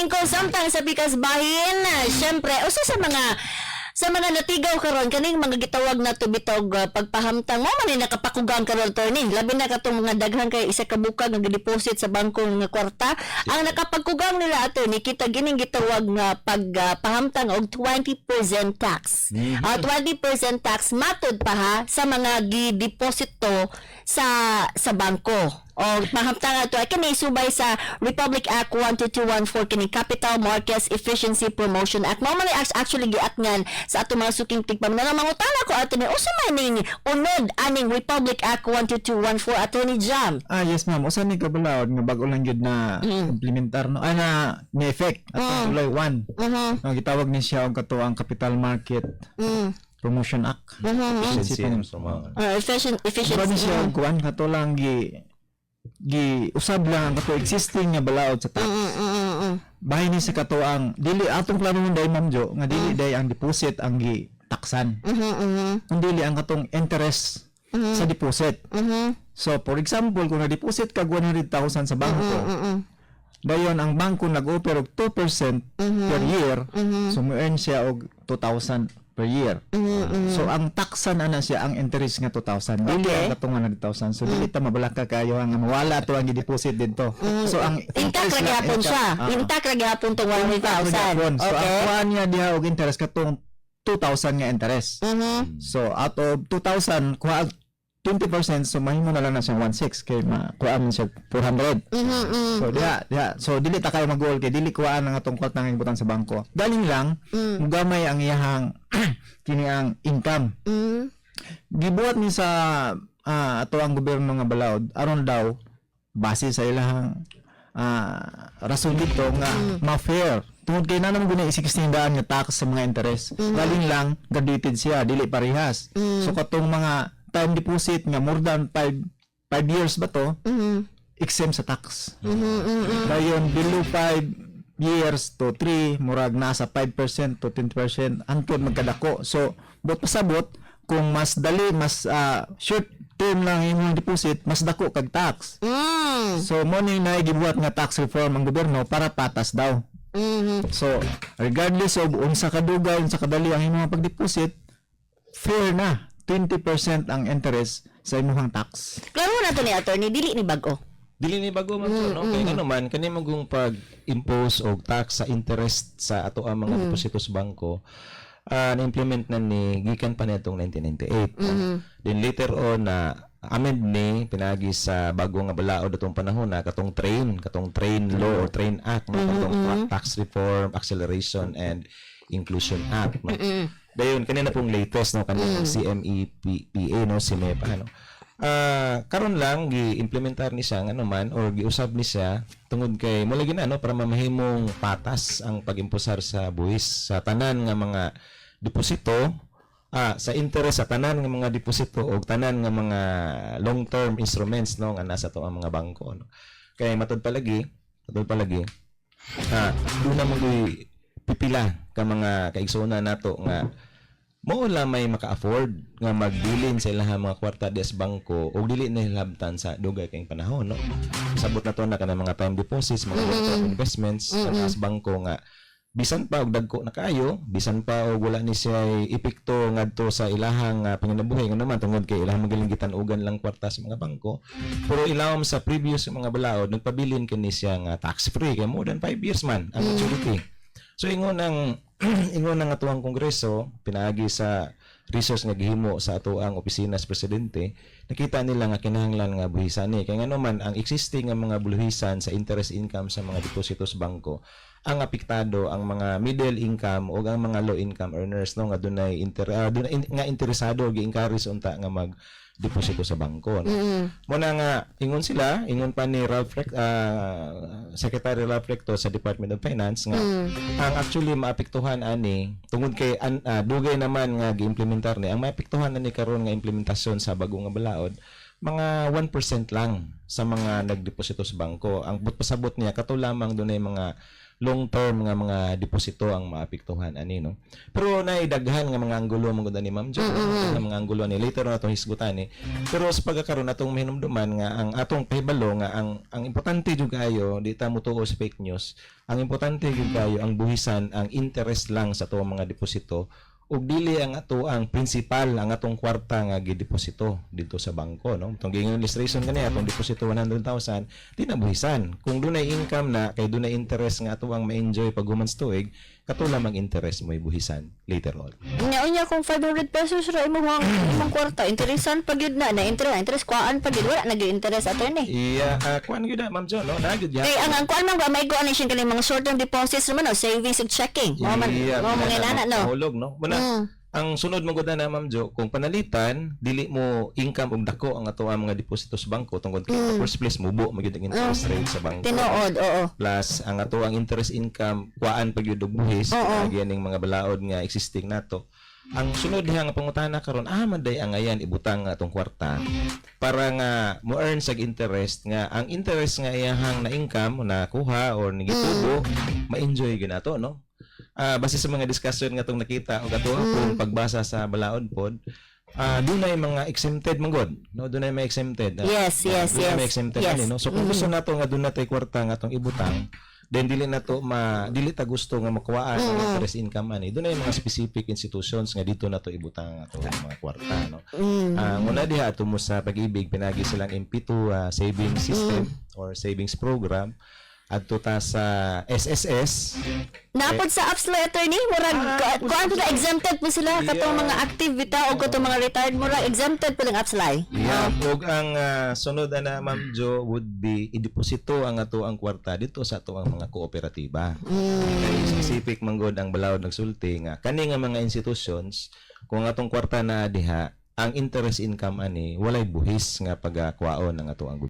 Kung samtang sa pikas bahin, syempre, usa sa mga natigaw karon kaning mga gitawag na tubitog pagpahamtang mo man nakapakugang karon attorney labi na katong mga daghan kay isa ka bukag nga deposit sa bangko nga kwarta ang nakapagkugang nila attorney kita gining gitawag nga pagpahamtang og 20% tax. 20% tax matud pa ha sa mga gideposito sa bangko. O mahamtang ato ay kini subay sa Republic Act 12214 kini Capital Markets Efficiency Promotion Act. Mao man actually giatngan sa ato mga suking tigpamana. Mangutana ko ato ni usa man ning unod aning Republic Act 12214 Attorney Jam. Yes ma'am, usa ni kabalaod nga bag-o lang gyud na implementar no na ni effect at July 1. Ang gitawag ni siya og katuang Capital Market Promotion Act. Efficiency. Efficiency. Ba ni siya og kuan katulang usab lang ang kato existing nga balaod sa tax. Bahay ni sa kato ang dili atong plano nun day ma'am Jo nga dili day ang deposit ang gitaksan. Dili ang katong interest sa deposit. So for example kung na-deposit ka 100,000 sa bangko, dayon ang bangko nag-offer og 2% per year, so mo earn siya og 2,000 per year. So ang taksan ana siya ang interest nga 2,000. Dili ang katong 100,000. So dili ta mabalaka kayo ang mawala to ang gi-deposit dito. So ang intact ra gyapon siya. Intact ra gyapon tong 100,000. So ang kuha niya diha og interest katong 2,000 nga interest. So out of 2,000 kuha 20%, so mahimo na lang na siya 1.6 kay makuha man siya 400. So so dili ta kayo mag-goal kay dili kuha ang atong kwarta nga ibutang sa bangko. Galing lang mugamay ang iyahang kini ang income. Gibuhat ni sa ato ang gobyerno nga balaod aron daw base sa ilahang rason dito nga ma-fair. Tungod kay na naman guna isikistindaan nga tax sa mga interest. Galing lang graduated siya, dili parehas. So katong mga time deposit nga more than 5 years ba to, exempt sa tax. Dayon below 5 years to 3, murag nasa 5% to 10% antod magkadako. So, bot pasabot kung mas dali, mas short term lang yung deposit, mas dako kag tax. So, mo ni na gibuhat nga tax reform ang gobyerno para patas daw. So, regardless of unsa kaduga, unsa kadali ang imong pag-deposit, fair na. 20% ang interest sa imong tax. Klaro na to ni attorney dili ni bag-o. Dili ni bago man no kay ano man kani magong pag-impose og tax sa interest sa ato ang mga deposito sa bangko na-implement na ni gikan pa nitong 1998. Then later on na amend ni pinagi sa bago nga balaod atong panahon na katong train law or train act katong tax reform acceleration and inclusion act no. Dayon kanina pong latest no kanina CMEPA no CMEPA no. Karon lang gi-implementar ni siya ano man or giusab ni siya tungod kay mo lagi na no para mamahimong patas ang pag-imposar sa buwis sa tanan nga mga deposito sa interest sa tanan nga mga deposito o tanan nga mga long-term instruments no nga nasa to ang mga bangko no. Kay matud palagi doon na mo pipila ka mga kaigsoona nato nga mao la may maka-afford nga magbilin sa ilahang mga kwarta des bangko o dili na hilabtan sa dugay kay panahon no. Sabot na to na kanang mga time deposits, mga long-term investments sa bangko nga bisan pa og dagko na kayo, bisan pa og wala ni siya epekto ngadto sa ilahang panginabuhi nga naman tungod kay ilahang magaling gitanugan lang kwarta sa mga bangko. Pero ilawom sa previous mga balaod nagpabilin kini siya nga tax free kay more than 5 years man ang maturity. So ingon ng atuang kongreso pinaagi sa research nga gihimo sa atuang opisina sa presidente, nakita nila nga kinahanglan nga buhisan ni kay ngano man ang existing nga mga buhisan sa interest income sa mga deposito sa bangko ang apektado ang mga middle income o ang mga low income earners no nga dunay nga interesado gi-encourage unta nga mag deposito sa bangko no. Muna nga ingon pa ni Secretary Ralph Recto sa Department of Finance nga ang actually maapektuhan ani tungod kay dugay naman nga giimplementar ni ang maapektuhan ani karon nga implementasyon sa bago nga balaod mga 1% lang sa mga nagdeposito sa bangko. Ang pasabot niya kato lamang dunay mga long term nga mga deposito ang maapektuhan ani no. Pero naidaghan nga mga anggulo mangud ni Ma'am Jo, nga mga anggulo ni later na atong hisgutan ni. Pero sa pagkakaroon atong mahinumduman nga ang atong pahibalo nga ang importante jud kayo di ta mutuo sa fake news. Ang importante jud kayo ang buhisan ang interest lang sa tuwang mga deposito ug dili ang ato ang principal ang atong kwarta nga gideposito dito sa bangko no. Tong gingon illustration kani atong deposito 100,000 di na buhisan. Kung dunay income na kay dunay interest nga ato ang ma-enjoy pag humans tuig, kato lamang interest mo buhisan later on. Unya kung 500 pesos ra imong kwarta, interesan pag yun na interest kuan pag yun wala nag-interest ato ni. Iya, kuan gyud na Ma'am Jo no, na gyud ya. Kay ang kuan man ba may kuan siya kani mga short term deposits naman no, savings ug checking. Mo man inana no. Hulog no. Muna ang sunod mo gud na Ma'am Jo, kung panalitan dili mo income og dako ang ato ang mga deposito sa bangko tungod kay first place mubo magyud ang interest rate sa bangko. Tinuod, oo. Plus ang ato ang interest income kuan pag yun og buhis ning mga balaod nga existing nato. Ang sunod diha nga pangutana karon maday ang ayan ibutang nga atong kwarta para nga mo earn sa interest nga ang interest nga iyahang na income na kuha or nigitubo ma-enjoy gyud nato no. Base sa mga discussion nga tong nakita o gato kung pagbasa sa balaod pod dunay mga exempted manggod no, dunay may exempted Yes. may exempted ani no. So kung gusto nato nga dunay tay kwarta nga atong ibutang then dili ta gusto nga makuhaan ang interest income ani dunay mga specific institutions nga dito nato ibutang ato mga kwarta no. Muna diha ato mo sa Pag-ibig pinagi silang MP2 savings system or savings program adto ta sa SSS Napod sa APSLA attorney, murag kuan to na exempted po sila katong mga active bitaw o katong mga retired murag exempted po ng APSLA. Yeah, ug ang sunod na Ma'am Jo would be ideposito ang ato ang kwarta dito sa ato ang mga kooperatiba. Kay specific manggod ang balawod nagsulti nga kani nga mga institutions kung atong kwarta na diha ang interest income ani walay buhis nga pagkwaon ng ato ang